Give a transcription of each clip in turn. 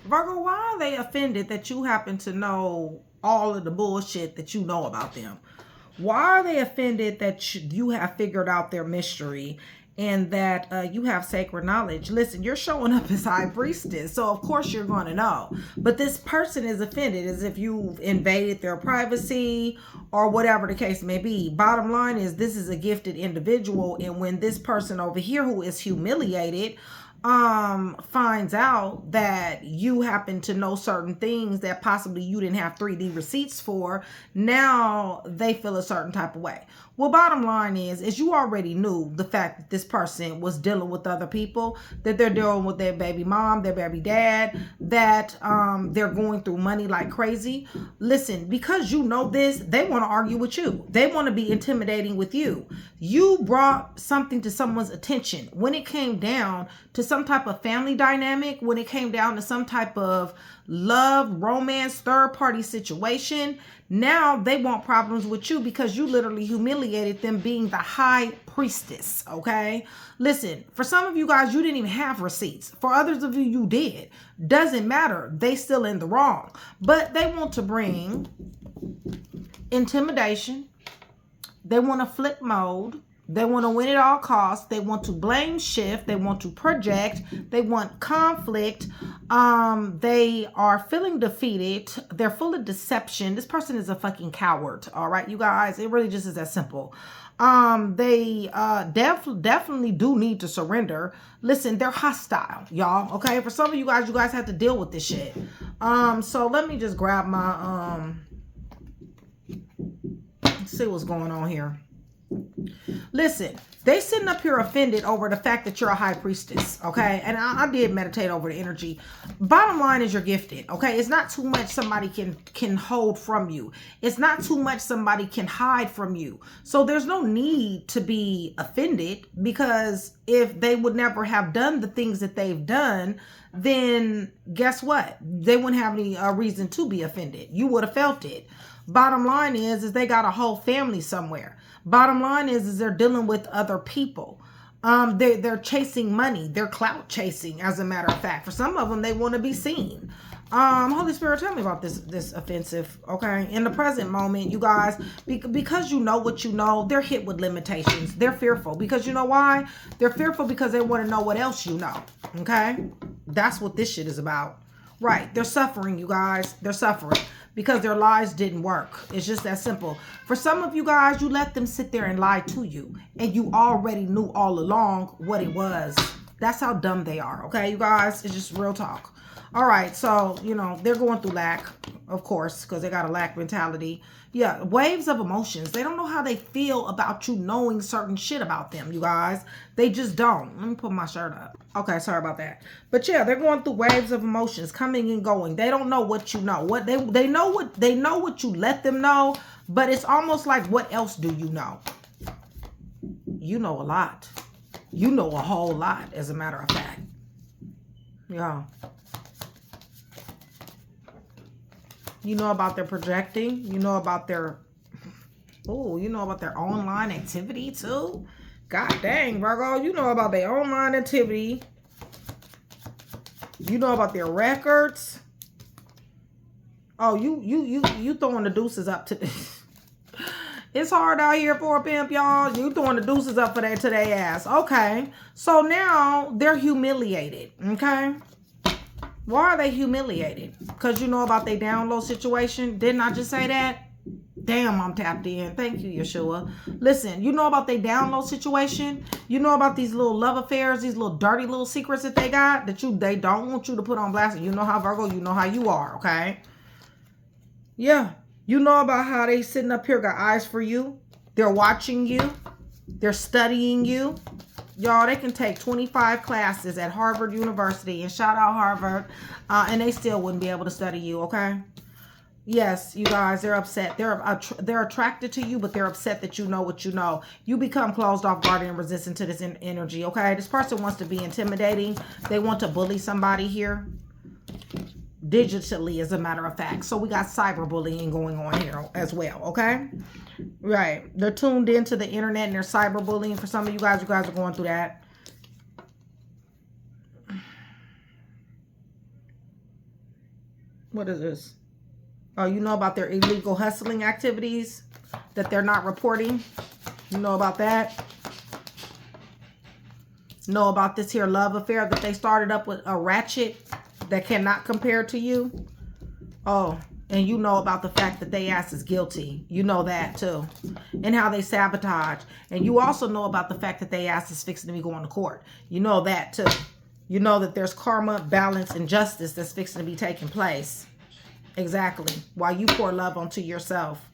Virgo, why are they offended that you happen to know all of the bullshit that you know about them? Why are they offended that you have figured out their mystery and that you have sacred knowledge? Listen, you're showing up as high priestess, so of course you're going to know. But this person is offended as if you've invaded their privacy or whatever the case may be. Bottom line is, this is a gifted individual, and when this person over here who is humiliated finds out that you happen to know certain things that possibly you didn't have 3D receipts for, now they feel a certain type of way. Well, bottom line is you already knew the fact that this person was dealing with other people, that they're dealing with their baby mom, their baby dad, that they're going through money like crazy. Listen, because you know this, they want to argue with you. They want to be intimidating with you. You brought something to someone's attention. When it came down to some type of family dynamic, when it came down to some type of love, romance, third party situation, now they want problems with you because you literally humiliated them being the high priestess, okay? Listen, for some of you guys, you didn't even have receipts. For others of you, you did. Doesn't matter. They still in the wrong. But they want to bring intimidation. They want to flip mode. They want to win at all costs. They want to blame shift. They want to project. They want conflict. They are feeling defeated. They're full of deception. This person is a fucking coward. All right, you guys. It really just is that simple. They definitely do need to surrender. Listen, they're hostile, y'all. Okay, for some of you guys have to deal with this shit. So let me just grab my see what's going on here. Listen, they sitting up here offended over the fact that you're a high priestess, okay? And I did meditate over the energy. Bottom line is, you're gifted, okay? It's not too much somebody can hold from you. It's not too much somebody can hide from you. So there's no need to be offended, because if they would never have done the things that they've done, then guess what? They wouldn't have any reason to be offended. You would have felt it. Bottom line is they got a whole family somewhere. Bottom line is they're dealing with other people. They're chasing money. They're clout chasing, as a matter of fact. For some of them, they want to be seen. Holy Spirit, tell me about this offensive, okay? In the present moment, you guys, because you know what you know, they're hit with limitations. They're fearful. Because you know why? They're fearful because they want to know what else you know, okay? That's what this shit is about. Right. They're suffering, you guys. They're suffering because their lies didn't work. It's just that simple. For some of you guys, you let them sit there and lie to you, and you already knew all along what it was. That's how dumb they are, okay, you guys? It's just real talk. All right, so, you know, they're going through lack, of course, because they got a lack mentality. Yeah, waves of emotions. They don't know how they feel about you knowing certain shit about them, you guys. They just don't. Let me put my shirt up. Okay, sorry about that. But yeah, they're going through waves of emotions, coming and going. They don't know what you know. What they know what you let them know, but it's almost like, what else do you know? You know a lot. You know a whole lot, as a matter of fact. Yeah. You know about their projecting. You know about their, you know about their online activity too. God dang, Virgo, you know about their online activity. You know about their records. Oh, you throwing the deuces up to this. It's hard out here for a pimp, y'all. You throwing the deuces up for that to their ass. Okay. So now they're humiliated. Okay. Why are they humiliated? Because you know about their down low situation? Didn't I just say that? Damn, I'm tapped in. Thank you, Yeshua. Listen, you know about their down low situation? You know about these little love affairs, these little dirty little secrets that they got that they don't want you to put on blast. You know how, Virgo, you know how you are, okay? Yeah. You know about how they sitting up here, got eyes for you. They're watching you. They're studying you. Y'all, they can take 25 classes at Harvard University, and shout out Harvard, and they still wouldn't be able to study you, okay? Yes, you guys, they're upset. They're attracted to you, but they're upset that you know what you know. You become closed off, guarded, and resistant to this energy, okay? This person wants to be intimidating. They want to bully somebody here. Digitally, as a matter of fact. So we got cyberbullying going on here as well, okay? Right. They're tuned into the internet and they're cyberbullying. For some of you guys are going through that. What is this? Oh, you know about their illegal hustling activities that they're not reporting? You know about that? Know about this here love affair that they started up with a ratchet that cannot compare to you? Oh, and you know about the fact that they ass is guilty. You know that too. And how they sabotage. And you also know about the fact that they ass is fixing to be going to court. You know that too. You know that there's karma, balance, and justice that's fixing to be taking place. Exactly. While you pour love onto yourself.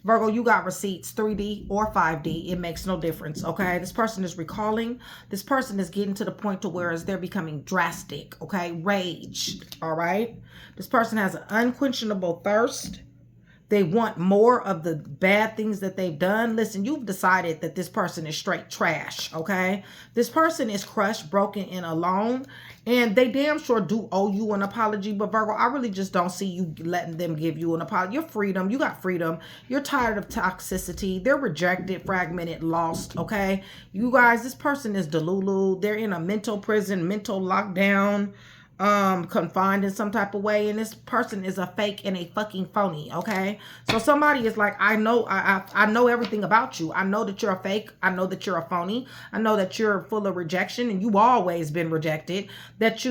Virgo, you got receipts, 3D or 5D. It makes no difference, okay? This person is recalling. This person is getting to the point to where they're becoming drastic, okay? Raged, all right? This person has an unquenchable thirst. They want more of the bad things that they've done. Listen, you've decided that this person is straight trash, okay? This person is crushed, broken, and alone. And they damn sure do owe you an apology. But Virgo, I really just don't see you letting them give you an apology. Your freedom, you got freedom. You're tired of toxicity. They're rejected, fragmented, lost, okay? You guys, this person is delulu. They're in a mental prison, mental lockdown. Confined in some type of way, and this person is a fake and a fucking phony, okay? So somebody is like, I know everything about you. I know that you're a fake. I know that you're a phony. I know that you're full of rejection, and you've always been rejected. That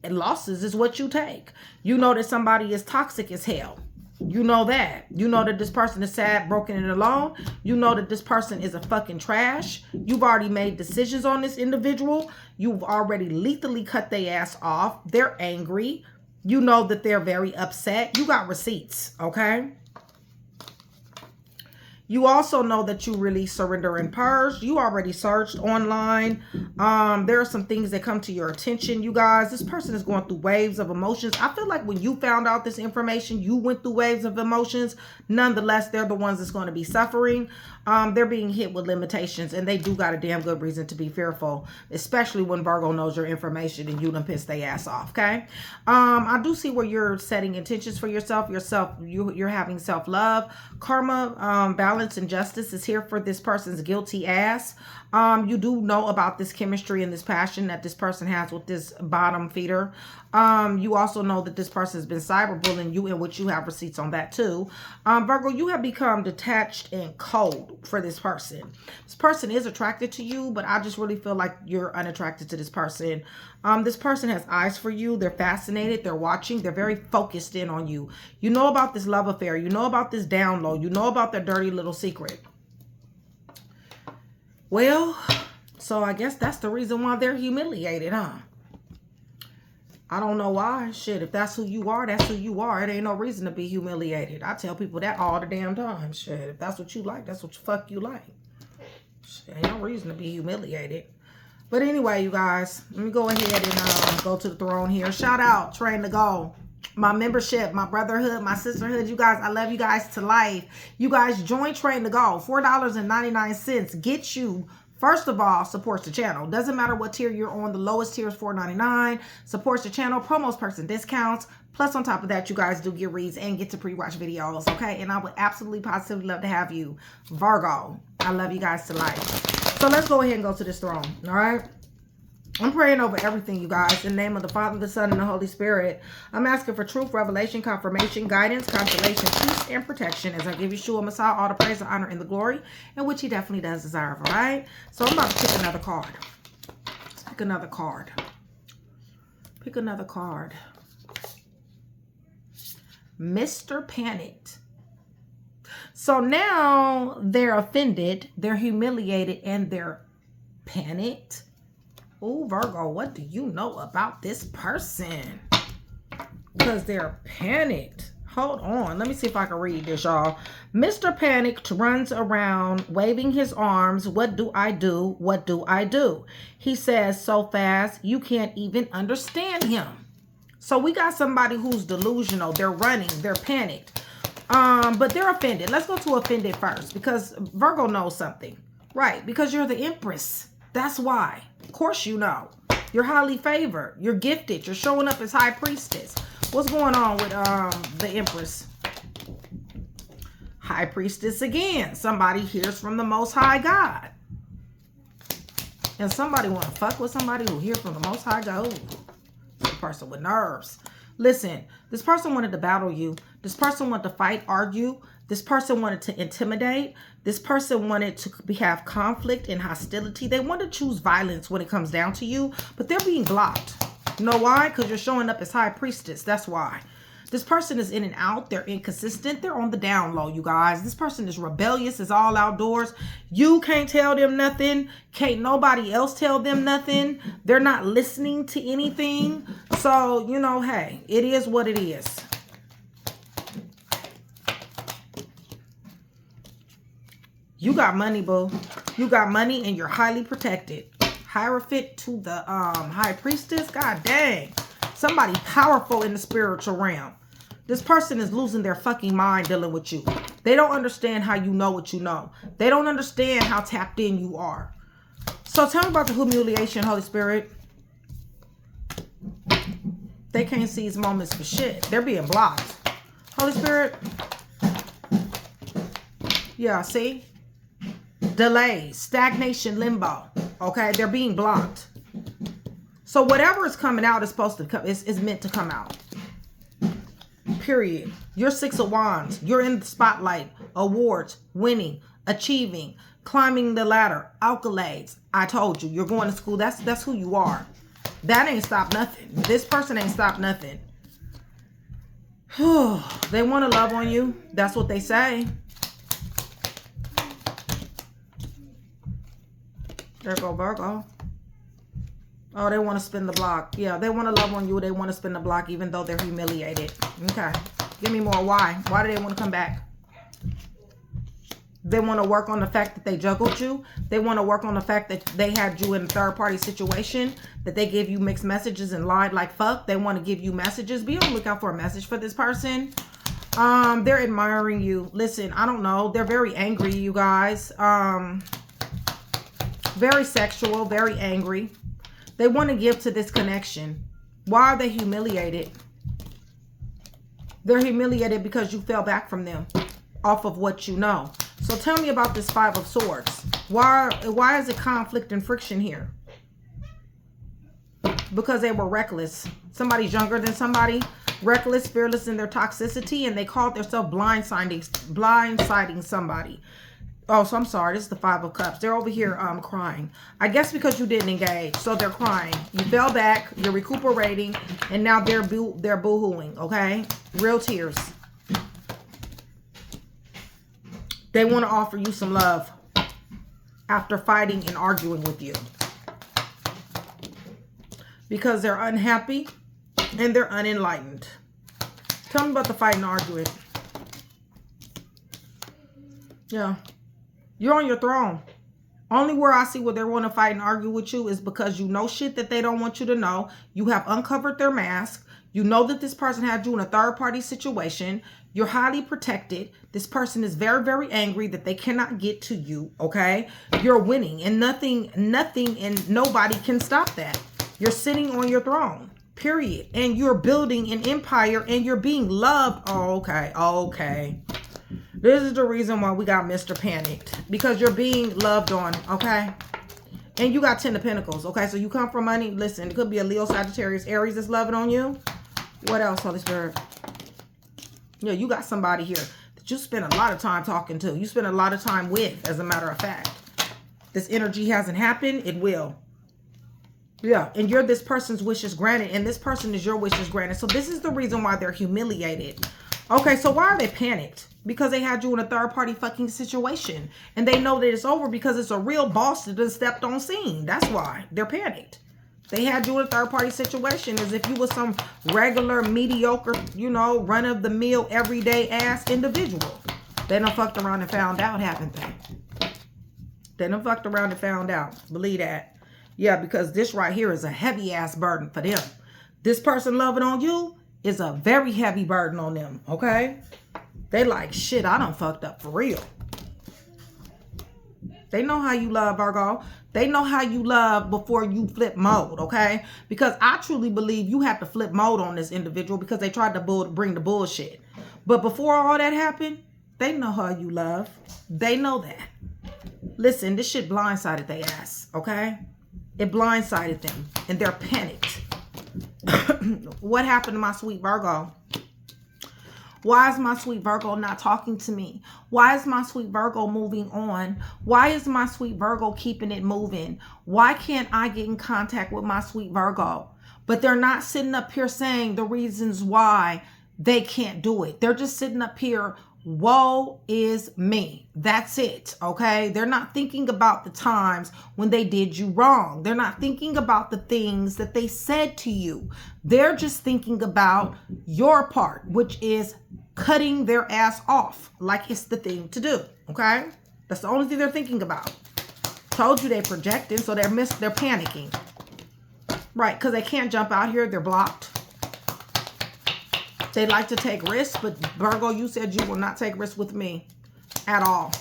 losses is what you take. You know that somebody is toxic as hell. You know that. You know that this person is sad, broken, and alone. You know that this person is a fucking trash. You've already made decisions on this individual. You've already lethally cut their ass off. They're angry. You know that they're very upset. You got receipts, okay? You also know that you really surrender and purge. You already searched online. There are some things that come to your attention, you guys. This person is going through waves of emotions. I feel like when you found out this information, you went through waves of emotions. Nonetheless, they're the ones that's going to be suffering. They're being hit with limitations, and they do got a damn good reason to be fearful, especially when Virgo knows your information and you done pissed their ass off, okay? I do see where you're setting intentions for yourself. You're having self-love. Karma, balance, and justice is here for this person's guilty ass. You do know about this chemistry and this passion that this person has with this bottom feeder. You also know that this person has been cyberbullying you, in which you have receipts on that too. Virgo, you have become detached and cold for this person. This person is attracted to you, but I just really feel like you're unattracted to this person. This person has eyes for you. They're fascinated. They're watching. They're very focused in on you. You know about this love affair. You know about this down low. You know about their dirty little secret. Well, so I guess that's the reason why they're humiliated, huh? I don't know why. Shit, if that's who you are, that's who you are. It ain't no reason to be humiliated. I tell people that all the damn time. Shit, if that's what you like, that's what the fuck you like. Shit, ain't no reason to be humiliated. But anyway, you guys, let me go ahead and go to the throne here. Shout out, Train to Go. My membership, my brotherhood, my sisterhood. You guys, I love you guys to life. You guys join Train to Go. $4.99 gets you, first of all, supports the channel. Doesn't matter what tier you're on. The lowest tier is $4.99. Supports the channel. Promos, perks, and discounts. Plus, on top of that, you guys do get reads and get to pre-watch videos, okay? And I would absolutely, positively love to have you. Virgo, I love you guys to life. So let's go ahead and go to this throne, all right? I'm praying over everything, you guys. In the name of the Father, the Son, and the Holy Spirit. I'm asking for truth, revelation, confirmation, guidance, consolation, peace, and protection as I give Yeshua Messiah all the praise, the honor, and the glory, in which he definitely does deserve, all right? So I'm about to pick another card. Let's pick another card. Pick another card. Mr. Panicked. So now they're offended, they're humiliated, and they're panicked. Oh, Virgo, what do you know about this person? Because they're panicked. Hold on. Let me see if I can read this, y'all. Mr. Panicked runs around waving his arms. What do I do? What do I do? He says so fast you can't even understand him. So we got somebody who's delusional. They're running. They're panicked. But they're offended. Let's go to offended first, because Virgo knows something. Right, because you're the Empress. That's why. Of course you know. You're highly favored. You're gifted. You're showing up as High Priestess. What's going on with the Empress? High Priestess again. Somebody hears from the Most High God. And somebody want to fuck with somebody who hears from the Most High God. Ooh, it's a person with nerves. Listen, this person wanted to battle you. This person wanted to fight, argue. This person wanted to intimidate. This person wanted to have conflict and hostility. They want to choose violence when it comes down to you, but they're being blocked. You know why? Because you're showing up as high priestess. That's why. This person is in and out. They're inconsistent. They're on the down low, you guys. This person is rebellious. Is all outdoors. You can't tell them nothing. Can't nobody else tell them nothing. They're not listening to anything. So, you know, hey, it is what it is. You got money, boo. You got money and you're highly protected. Hierophant to the high priestess. God dang. Somebody powerful in the spiritual realm. This person is losing their fucking mind dealing with you. They don't understand how you know what you know. They don't understand how tapped in you are. So tell me about the humiliation, Holy Spirit. They can't seize moments for shit. They're being blocked. Holy Spirit. Yeah, see? Delays, stagnation, limbo. Okay, they're being blocked. So whatever is coming out is supposed to come, is meant to come out. Period. You're 6 of Wands. You're in the spotlight. Awards, winning, achieving, climbing the ladder, accolades. I told you, you're going to school. That's who you are. That ain't stopped nothing. This person ain't stopped nothing. They want to love on you. That's what they say. There go Virgo. Oh, they want to spin the block. Yeah, they want to love on you. They want to spin the block even though they're humiliated. Okay. Give me more. Why? Why do they want to come back? They want to work on the fact that they juggled you. They want to work on the fact that they had you in a third-party situation, that they gave you mixed messages and lied like fuck. They want to give you messages. Be on the lookout for a message for this person. They're admiring you. Listen, I don't know. They're very angry, you guys. Very sexual, very angry. They want to give to this connection. Why are they humiliated? They're humiliated because you fell back from them off of what you know. So tell me about this 5 of Swords. Why is it conflict and friction here? Because they were reckless. Somebody's younger than somebody. Reckless, fearless in their toxicity. And they called themselves blindsiding somebody. Oh, so I'm sorry. This is the 5 of Cups. They're over here crying. I guess because you didn't engage. So they're crying. You fell back. You're recuperating. And now they're boo-hooing. Okay? Real tears. They want to offer you some love after fighting and arguing with you. Because they're unhappy and they're unenlightened. Tell me about the fight and arguing. Yeah. You're on your throne. Only where I see where they want to fight and argue with you is because you know shit that they don't want you to know. You have uncovered their mask. You know that this person had you in a third-party situation. You're highly protected. This person is very, very angry that they cannot get to you, okay? You're winning, and nothing and nobody can stop that. You're sitting on your throne, period. And you're building an empire, and you're being loved. Oh, okay, okay. This is the reason why we got Mr. Panicked. Because you're being loved on, okay? And you got 10 of Pentacles, okay? So you come from money. Listen, it could be a Leo, Sagittarius, Aries that's loving on you. What else, Holy Spirit? Yeah, you got somebody here that you spend a lot of time talking to. You spend a lot of time with, as a matter of fact. This energy hasn't happened. It will. Yeah, and you're this person's wishes granted. And this person is your wishes granted. So this is the reason why they're humiliated. Okay, so why are they panicked? Because they had you in a third-party fucking situation. And they know that it's over because it's a real boss that has stepped on scene. That's why they're panicked. They had you in a third-party situation as if you were some regular, mediocre, you know, run-of-the-mill, everyday ass individual. They done fucked around and found out, haven't they? They done fucked around and found out. Believe that. Yeah, because this right here is a heavy-ass burden for them. This person loving on you is a very heavy burden on them, okay? They like, shit, I done fucked up for real. They know how you love, Virgo. They know how you love before you flip mode, okay? Because I truly believe you have to flip mode on this individual because they tried to bring the bullshit. But before all that happened, they know how you love. They know that. Listen, this shit blindsided their ass, okay? It blindsided them, and they're panicked. What happened to my sweet Virgo? Why is my sweet Virgo not talking to me? Why is my sweet Virgo moving on? Why is my sweet Virgo keeping it moving? Why can't I get in contact with my sweet Virgo? But they're not sitting up here saying the reasons why they can't do it. They're just sitting up here, woe is me. That's it, okay? They're not thinking about the times when they did you wrong. They're not thinking about the things that they said to you. They're just thinking about your part, which is cutting their ass off like it's the thing to do, okay? That's the only thing they're thinking about. Told you they projecting, so they're panicking. Right, because they can't jump out here. They're blocked. They like to take risks, but Virgo, you said you will not take risks with me at all.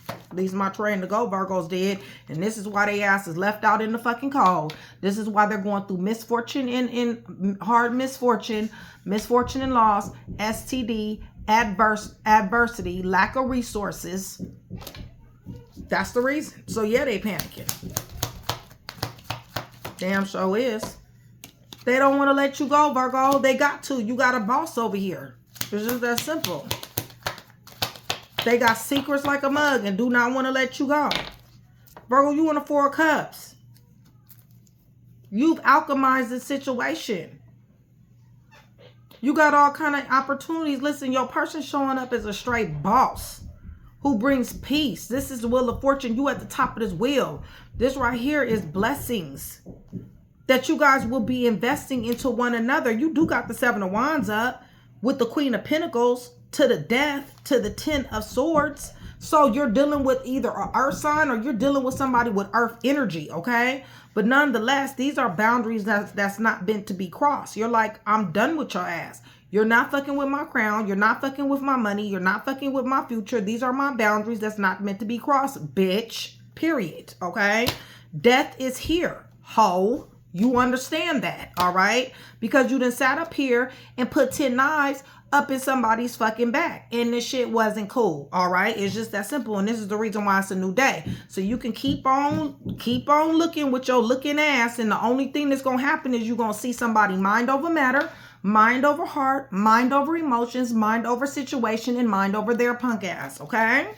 At least my train to go, Virgos did. And this is why they ass is left out in the fucking cold. This is why they're going through misfortune in hard misfortune and loss, STD, adversity, lack of resources. That's the reason. So yeah, they panicking. Damn sure is. They don't want to let you go, Virgo. They got to. You got a boss over here. It's just that simple. They got secrets like a mug and do not want to let you go. Virgo, you in the Four of Cups. You've alchemized the situation. You got all kind of opportunities. Listen, your person showing up as a straight boss who brings peace. This is the wheel of fortune. You at the top of this wheel. This right here is blessings that you guys will be investing into one another. You do got the Seven of Wands up with the Queen of Pentacles to the Death to the Ten of Swords. So you're dealing with either an earth sign or you're dealing with somebody with earth energy, okay? But nonetheless, these are boundaries that's not meant to be crossed. You're like, I'm done with your ass. You're not fucking with my crown. You're not fucking with my money. You're not fucking with my future. These are my boundaries that's not meant to be crossed, bitch. Period, okay? Death is here, ho. You understand that, all right? Because you done sat up here and put 10 knives up in somebody's fucking back. And this shit wasn't cool, all right? It's just that simple. And this is the reason why it's a new day. So you can keep on looking with your looking ass. And the only thing that's going to happen is you're going to see somebody mind over matter, mind over heart, mind over emotions, mind over situation, and mind over their punk ass, okay?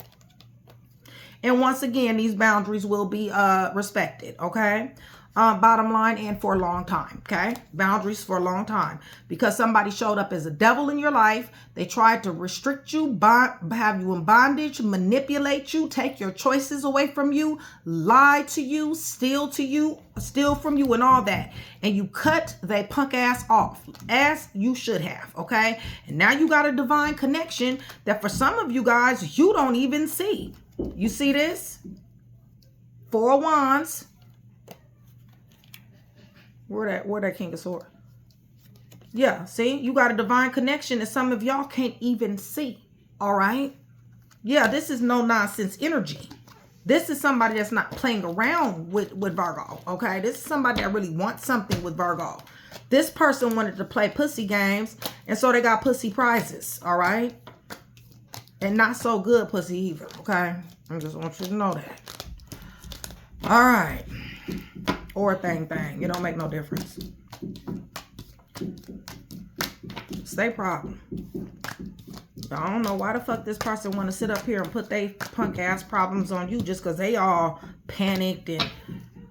And once again, these boundaries will be respected, okay? Bottom line, and for a long time, okay? Boundaries for a long time. Because somebody showed up as a devil in your life. They tried to restrict you, have you in bondage, manipulate you, take your choices away from you, lie to you, steal from you, and all that. And you cut their punk ass off, as you should have, okay? And now you got a divine connection that for some of you guys, you don't even see. You see this? Four of Wands. Where that King of Swords? Yeah, see? You got a divine connection that some of y'all can't even see. All right? Yeah, this is no nonsense energy. This is somebody that's not playing around with Virgo. Okay? This is somebody that really wants something with Virgo. This person wanted to play pussy games, and so they got pussy prizes. All right? And not so good pussy either. Okay? I just want you to know that. All right. Or thing. It don't make no difference. Stay problem. I don't know why the fuck this person want to sit up here and put they punk ass problems on you just because they all panicked and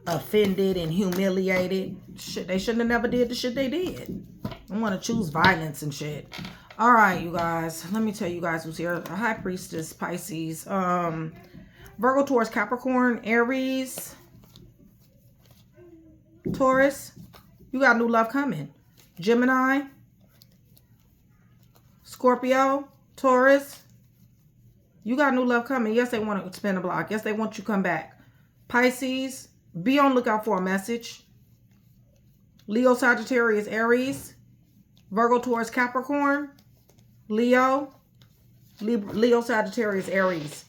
offended and humiliated. Shit, they shouldn't have never did the shit they did. I want to choose violence and shit. All right, you guys. Let me tell you guys who's here. A High Priestess, Pisces, Virgo, Taurus, Capricorn, Aries, Taurus. You got new love coming. Gemini, Scorpio, Taurus. You got new love coming. Yes, they want to spin a block. Yes, they want you to come back. Pisces, be on lookout for a message. Leo, Sagittarius, Aries, Virgo, Taurus, Capricorn, Leo, Sagittarius, Aries.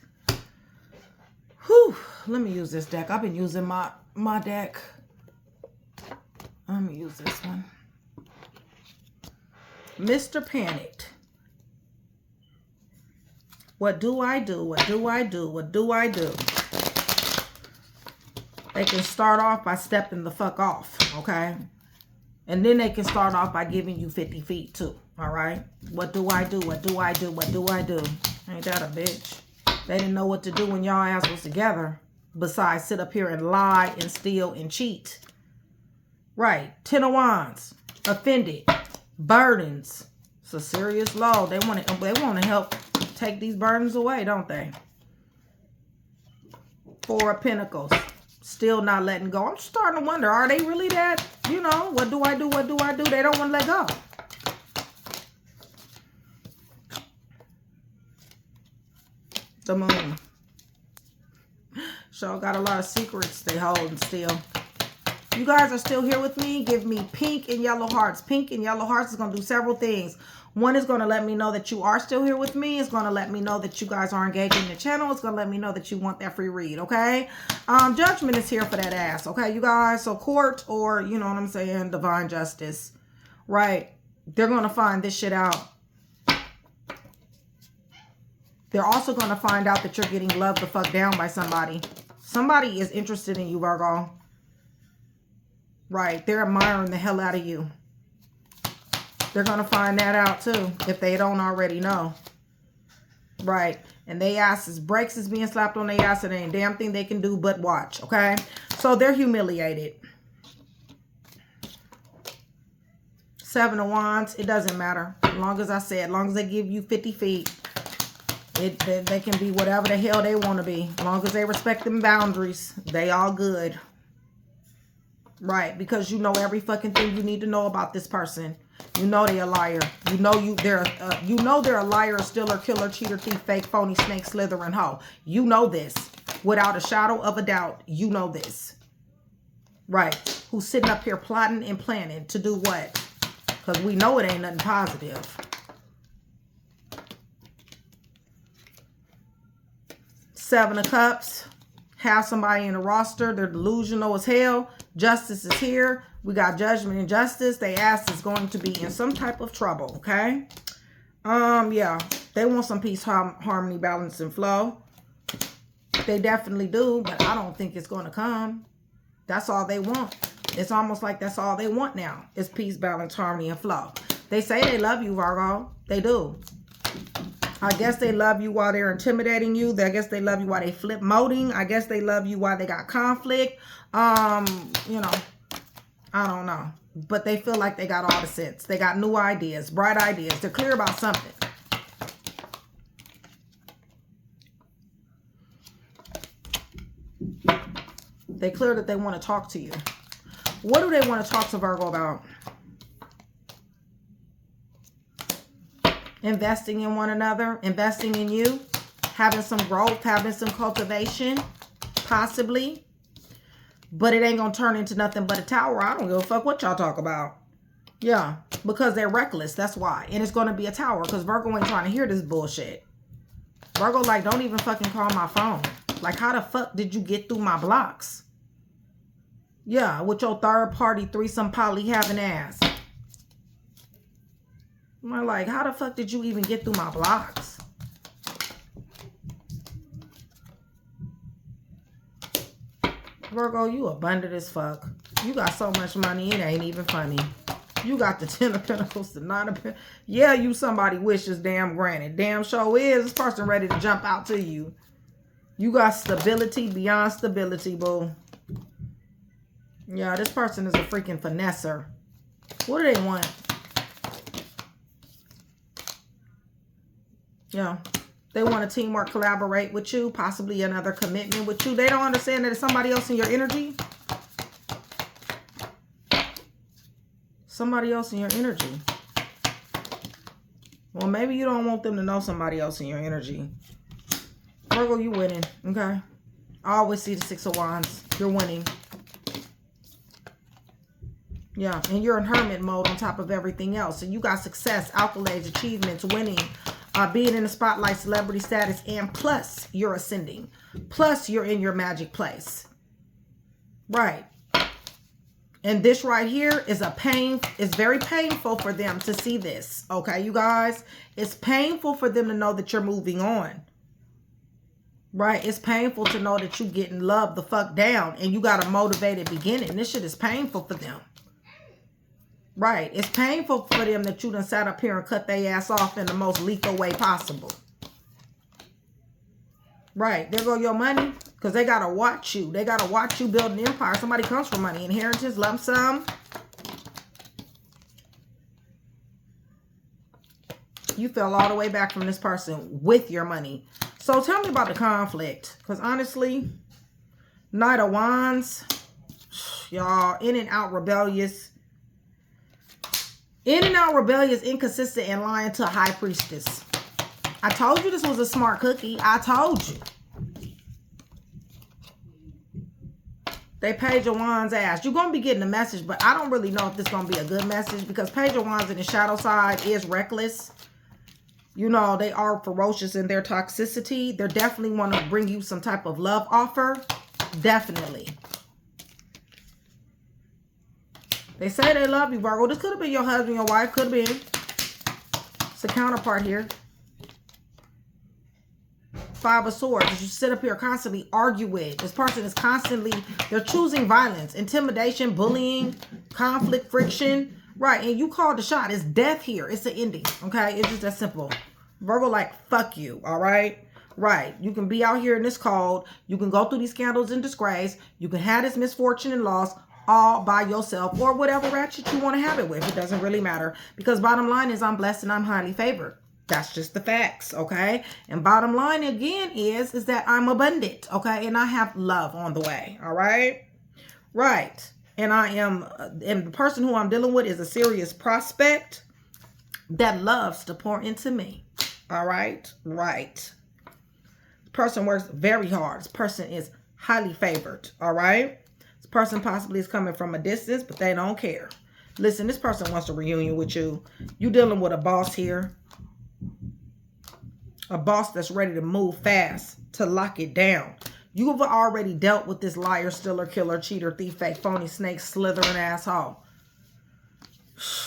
Whew. Let me use this deck. I've been using my deck. Let me use this one. Mr. Panicked. What do I do? What do I do? What do I do? They can start off by stepping the fuck off. okay? And then they can start off by giving you 50 feet too, all right? What do I do? What do I do? What do I do? Ain't that a bitch? They didn't know what to do when y'all ass was together, besides sit up here and lie and steal and cheat. Right. 10 of Wands. Offended. Burdens. It's a serious load. They want to help take these burdens away, don't they? 4 of Pentacles. Still not letting go. I'm starting to wonder, are they really that, you know, what do I do? What do I do? They don't want to let go. The Moon. So got a lot of secrets they holding still. You guys are still here with me. Give me pink and yellow hearts. Pink and yellow hearts is going to do several things. One is going to let me know that you are still here with me. It's going to let me know that you guys are engaging the channel. It's going to let me know that you want that free read, okay? Judgment is here for that ass, okay, you guys? So court, or, you know what I'm saying, divine justice, right? They're going to find this shit out. They're also going to find out that you're getting loved the fuck down by somebody. Somebody is interested in you, Virgo. Right. They're admiring the hell out of you. They're going to find that out too, if they don't already know. Right. And they asses, brakes is being slapped on their ass, and there ain't damn thing they can do but watch. Okay. So they're humiliated. 7 of Wands. It doesn't matter. As long as I said, as long as they give you 50 feet. They can be whatever the hell they want to be. As long as they respect them boundaries, they all good. Right, because you know every fucking thing you need to know about this person. You know they're a liar. You know they're a liar, stealer, killer, cheater, thief, fake, phony, snake, slithering hoe. You know this. Without a shadow of a doubt, you know this. Right. Who's sitting up here plotting and planning to do what? Because we know it ain't nothing positive. 7 of Cups. Have somebody in the roster. They're delusional as hell. Justice is here. We got judgment and justice. They ass is going to be in some type of trouble, okay? Yeah. They want some peace, harmony, balance, and flow. They definitely do, but I don't think it's going to come. That's all they want. It's almost like that's all they want now is peace, balance, harmony, and flow. They say they love you, Virgo. They do. I guess they love you while they're intimidating you. I guess they love you while they flip moding. I guess they love you while they got conflict. You know, I don't know. But they feel like they got all the sense. They got new ideas, bright ideas. They're clear about something. They're clear that they want to talk to you. What do they want to talk to Virgo about? Investing in one another, investing in you, having some growth, having some cultivation, possibly. But it ain't going to turn into nothing but a tower. I don't give a fuck what y'all talk about. Yeah, because they're reckless. That's why. And it's going to be a tower because Virgo ain't trying to hear this bullshit. Virgo like, don't even fucking call my phone. Like, how the fuck did you get through my blocks? Yeah, with your third party threesome poly having ass. I'm like, how the fuck did you even get through my blocks? Virgo, you abundant as fuck. You got so much money, it ain't even funny. You got the 10 of Pentacles, the 9 of Pentacles. Yeah, you somebody wishes damn granted. Damn show is this person ready to jump out to you. You got stability beyond stability, boo. Yeah, this person is a freaking finesser. What do they want? Yeah, they want to teamwork, collaborate with you, possibly another commitment with you. They don't understand that it's somebody else in your energy. Somebody else in your energy. Well, maybe you don't want them to know somebody else in your energy. Virgo, you winning, okay? I always see the 6 of Wands. You're winning. Yeah, and you're in hermit mode on top of everything else. So you got success, accolades, achievements, winning. Being in the spotlight, celebrity status, and plus you're ascending. Plus you're in your magic place. Right. And this right here is it's very painful for them to see this. Okay, you guys? It's painful for them to know that you're moving on. Right? It's painful to know that you getting loved the fuck down and you got a motivated beginning. This shit is painful for them. Right? It's painful for them that you done sat up here and cut their ass off in the most lethal way possible. Right? There go your money. Because they got to watch you. They got to watch you build an empire. Somebody comes from money. Inheritance, lump sum. You fell all the way back from this person with your money. So tell me about the conflict. Because honestly, Knight of Wands, y'all, in and out rebellious. In and out rebellious, inconsistent, and lying to a high priestess. I told you this was a smart cookie. I told you. They Page of Wands ass. You're going to be getting a message, but I don't really know if this is going to be a good message because Page of Wands in the shadow side is reckless. You know, they are ferocious in their toxicity. They definitely want to bring you some type of love offer. Definitely. They say they love you, Virgo. This could have been your husband, your wife. Could have been. It's a counterpart here. Five of Swords. You sit up here constantly argue with. This person is constantly, they're choosing violence, intimidation, bullying, conflict, friction. Right, and you called the shot. It's death here. It's the ending, okay? It's just that simple. Virgo like, fuck you, all right? Right, you can be out here in this cold. You can go through these scandals and disgrace. You can have this misfortune and loss all by yourself or whatever ratchet you want to have it with. It doesn't really matter because bottom line is I'm blessed and I'm highly favored. That's just the facts, okay? And bottom line again is that I'm abundant, okay? And I have love on the way, all right? Right. And and the person who I'm dealing with is a serious prospect that loves to pour into me. All right. Right. This person works very hard. This person is highly favored. All right. This person possibly is coming from a distance, but they don't care. Listen, this person wants a reunion with you. You dealing with a boss here. A boss that's ready to move fast to lock it down. You've already dealt with this liar, stealer, killer, cheater, thief, fake, phony, snake, slithering asshole.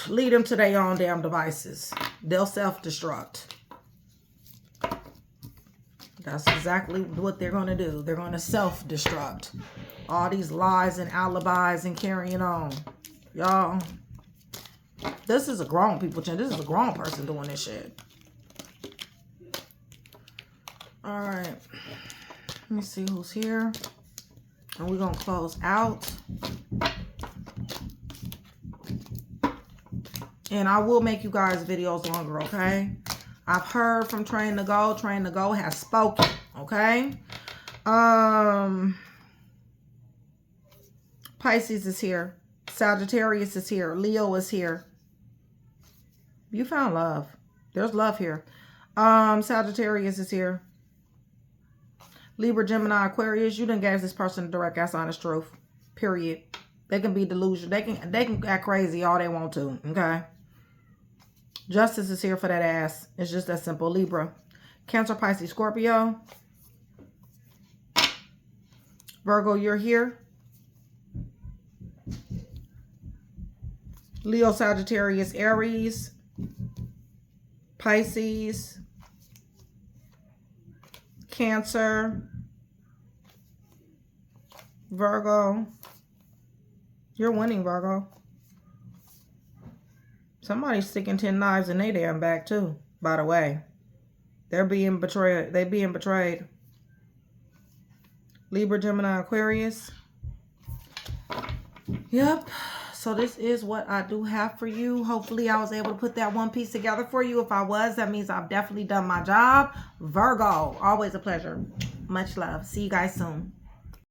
Lead them to their own damn devices. They'll self-destruct. That's exactly what they're going to do. They're going to self-destruct. All these lies and alibis and carrying on. Y'all, this is a grown people. This is a grown person doing this shit. All right. Let me see who's here. And we're going to close out. And I will make you guys videos longer, okay? I've heard from Train to Go. Train to Go has spoken, okay? Pisces is here. Sagittarius is here. Leo is here. You found love. There's love here. Sagittarius is here. Libra, Gemini, Aquarius, you done gave this person the direct ass honest truth. Period. They can be delusional. They can act crazy all they want to. Okay. Justice is here for that ass. It's just that simple. Libra. Cancer, Pisces, Scorpio. Virgo, you're here. Leo, Sagittarius, Aries. Pisces. Cancer, Virgo. You're winning, Virgo. Somebody's sticking 10 knives in their damn back too, by the way. They're being betrayed. They're being betrayed. Libra, Gemini, Aquarius. Yep. So this is what I do have for you. Hopefully I was able to put that one piece together for you. If I was, that means I've definitely done my job. Virgo, always a pleasure. Much love. See you guys soon.